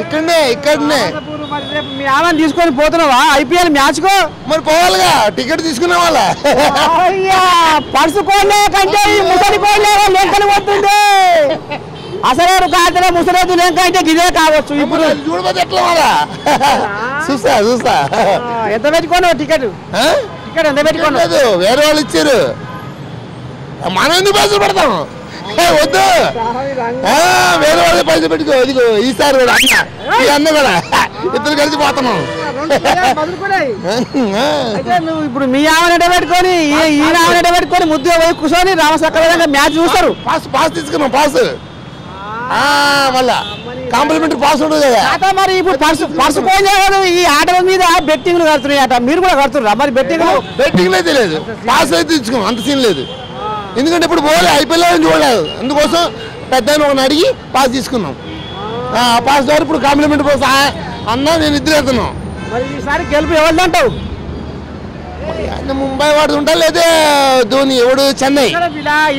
ఇక్కడనే మీ ఆమెను తీసుకొని పోతున్నావా ఐపీఎల్ మ్యాచ్ కు? మరి పోవాలిగా, టికెట్ తీసుకునే వాళ్ళ పర్సు కోళ్ళే కంటే ముసలి కోళ్ళే లెక్కలు పోతుంది. అసలు కాదు ముసలేదు లెక్క అంటే ఇదే కావచ్చు. ఇప్పుడు చూడబోతే ఎట్లా వాళ్ళ చూస్తా ఎంత పెట్టుకోను టికెట్? టికెట్ ఎంత పెట్టుకోలేదు, వేరే వాళ్ళు ఇచ్చారు. మనం ఎందుకు పైసలు పెడతాం? వద్దు, వేరే వాళ్ళే పైసలు పెట్టుకో. ఇదిగో ఈసారి కూడా అన్న కూడా ఇద్దరు కలిసి పోతున్నాం. నువ్వు ఇప్పుడు మీ ఆమె పెట్టుకొని ఈయన ఆమె పెట్టుకొని ముద్దు పోయి కూర్చొని రామసక్కరంగా మ్యాచ్ చూస్తారు. పాస్ తీసుకున్నాం. పాస్ మళ్ళా కాంప్లిమెంటరీ పాస్ ఉండదు కదా. మరి ఇప్పుడు పర్సు పోయిన ఈ ఆటల మీద బెట్టింగ్లు కడుతున్నాయి అట, మీరు కూడా కడుతున్నారా? మరి బెట్టింగ్ అయితే లేదు, పాస్ అయితే ఇచ్చుకున్నాం. అంత సీన్ లేదు, ఎందుకంటే ఇప్పుడు పోలే ఐపీఎల్ చూడలేదు. అందుకోసం పెద్ద ఒకరిని అడిగి పాస్ తీసుకున్నాం. పాస్ ద్వారా ఇప్పుడు కాంప్లిమెంటరీ పాస్ అన్నా నేను ఇద్దరు వెళ్తున్నాం. మరి ఈసారి గెలుపు ఎవరిదంటావు? ముంబై వాడు ఉంటా లేదా ధోని, ఎవడు చెన్నై.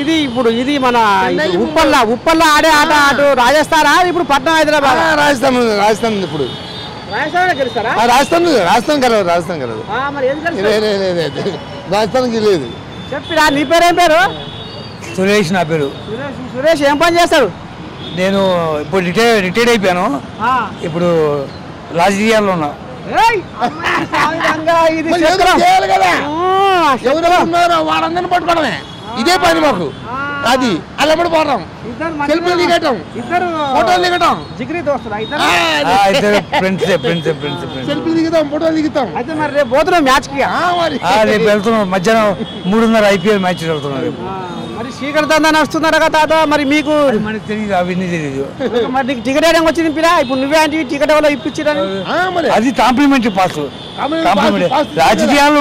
ఇది ఇప్పుడు ఇది మన ఉప్పల్లా ఆడే ఆట అటు రాజస్థానా, ఇప్పుడు పట్నం హైదరాబాద్? రాజస్థాన్ ఇప్పుడు రాజస్థాన్ కలదు. రాజస్థాన్కి లేదు. చెప్పిరా, నీ పేరు ఏం పేరు? సురేష్ నా పేరు. సురేష్ ఏం పని చేస్తాడు? నేను ఇప్పుడు రిటైర్డ్ అయిపోయాను. ఇప్పుడు రాజకీయాల్లో ఉన్నా. వాళ్ళందరినీ పట్టుకోవడమే ఇదే పని మాకు. అది అలా పోవడం, సెల్ఫీలు దిగటం, ఫోటోలు దిగటం, సెల్ఫీలు దిగుతాం, ఫోటోలు దిగుతాం. అయితే మరి రేపు పోతున్నాం మ్యాచ్ కి? రేపు వెళ్తున్నాం. మధ్యాహ్నం 3:30 ఐపీఎల్ మ్యాచ్ వెళ్తున్నాం రేపు. మరి శ్రీకర్తందని వస్తున్నారా కదా తాత? మరి మీకు మనకి తెలియదు, అవన్నీ తెలియదు. మరి నీకు టికెట్ వేయడం వచ్చింది పిరా? ఇప్పుడు నువ్వే అంటే టికెట్ వల్ల ఇప్పించారని. అది కాంప్లిమెంటరీ పాస్. రాజకీయాలు